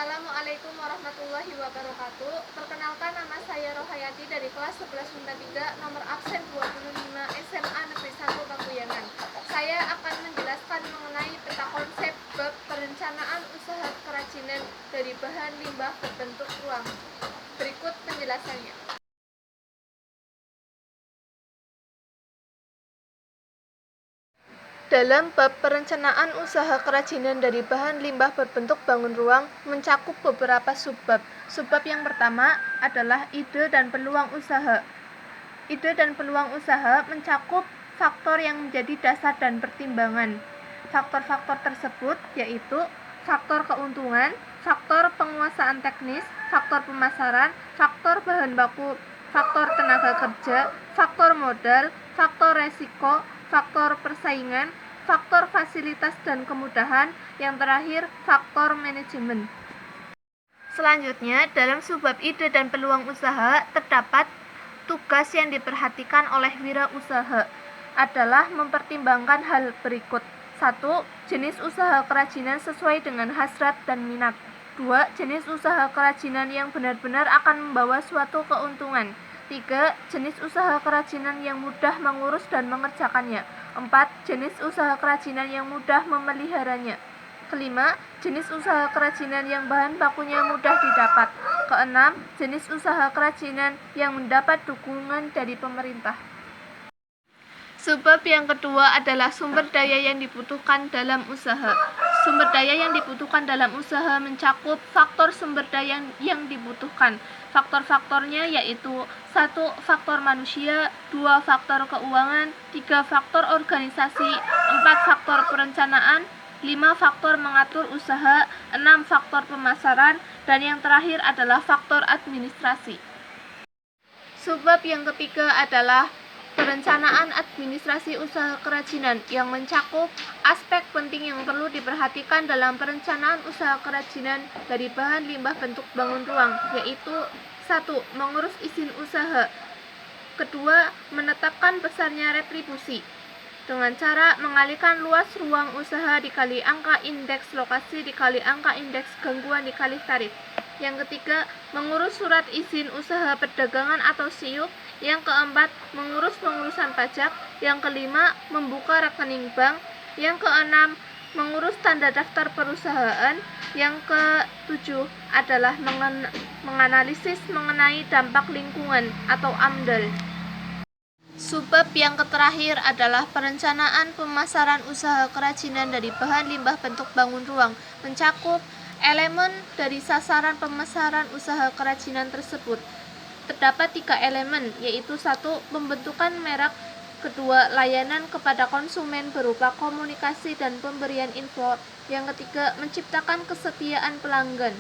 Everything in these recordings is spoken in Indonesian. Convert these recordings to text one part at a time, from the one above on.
Assalamualaikum warahmatullahi wabarakatuh. Perkenalkan, nama saya Rohayati dari kelas 11 Bunda 3, nomor absen 25 SMA Negeri 1 Pakuyangan. Saya akan menjelaskan mengenai peta konsep bab perencanaan usaha kerajinan dari bahan limbah berbentuk ruang. Berikut penjelasannya. Dalam bab perencanaan usaha kerajinan dari bahan limbah berbentuk bangun ruang mencakup beberapa subbab. Subbab yang pertama adalah ide dan peluang usaha. Ide dan peluang usaha mencakup faktor yang menjadi dasar dan pertimbangan. Faktor-faktor tersebut yaitu faktor keuntungan, faktor penguasaan teknis, faktor pemasaran, faktor bahan baku, faktor tenaga kerja, faktor modal, faktor resiko, faktor persaingan, faktor fasilitas dan kemudahan, yang terakhir faktor manajemen. Selanjutnya, dalam subbab ide dan peluang usaha terdapat tugas yang diperhatikan oleh wirausaha adalah mempertimbangkan hal berikut. 1. Jenis usaha kerajinan sesuai dengan hasrat dan minat. 2. Jenis usaha kerajinan yang benar-benar akan membawa suatu keuntungan. 3. Jenis usaha kerajinan yang mudah mengurus dan mengerjakannya. 4. Jenis usaha kerajinan yang mudah memeliharanya. Kelima, jenis usaha kerajinan yang bahan bakunya mudah didapat. Keenam, jenis usaha kerajinan yang mendapat dukungan dari pemerintah. Subbab yang kedua adalah sumber daya yang dibutuhkan dalam usaha. Sumber daya yang dibutuhkan dalam usaha mencakup faktor sumber daya yang dibutuhkan. Faktor-faktornya yaitu 1. Faktor manusia, 2. Faktor keuangan, 3. Faktor organisasi, 4. Faktor perencanaan, 5. Faktor mengatur usaha, 6. Faktor pemasaran, dan yang terakhir adalah faktor administrasi. Subbab yang ketiga adalah perencanaan administrasi usaha kerajinan yang mencakup aspek penting yang perlu diperhatikan dalam perencanaan usaha kerajinan dari bahan limbah bentuk bangun ruang, yaitu 1. Mengurus izin usaha. 2. Menetapkan besarnya retribusi dengan cara mengalihkan luas ruang usaha dikali angka indeks lokasi dikali angka indeks gangguan dikali tarif. Yang ketiga, mengurus surat izin usaha perdagangan atau SIUP. Yang keempat, mengurus pengurusan pajak. Yang kelima, membuka rekening bank. Yang keenam, mengurus tanda daftar perusahaan. Yang ketujuh adalah menganalisis mengenai dampak lingkungan atau AMDAL. Subbab yang terakhir adalah perencanaan pemasaran usaha kerajinan dari bahan limbah bentuk bangun ruang, mencakup elemen dari sasaran pemasaran usaha kerajinan tersebut. Terdapat 3 elemen, yaitu 1. Pembentukan merek, 2. Layanan kepada konsumen berupa komunikasi dan pemberian info, yang ketiga menciptakan kesetiaan pelanggan.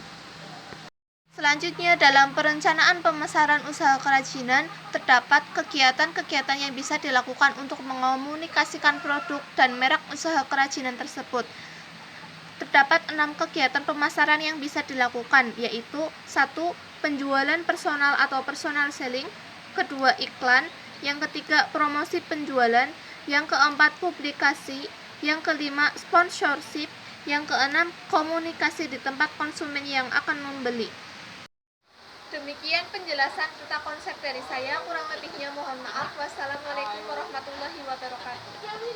Selanjutnya, dalam perencanaan pemasaran usaha kerajinan terdapat kegiatan-kegiatan yang bisa dilakukan untuk mengomunikasikan produk dan merek usaha kerajinan tersebut. Terdapat 6 kegiatan pemasaran yang bisa dilakukan, yaitu 1. Penjualan personal atau personal selling, 2. Iklan, yang ketiga promosi penjualan, yang keempat publikasi, yang kelima sponsorship, yang keenam komunikasi di tempat konsumen yang akan membeli. Demikian penjelasan tentang konsep dari saya, kurang lebihnya mohon maaf. Wassalamualaikum warahmatullahi wabarakatuh.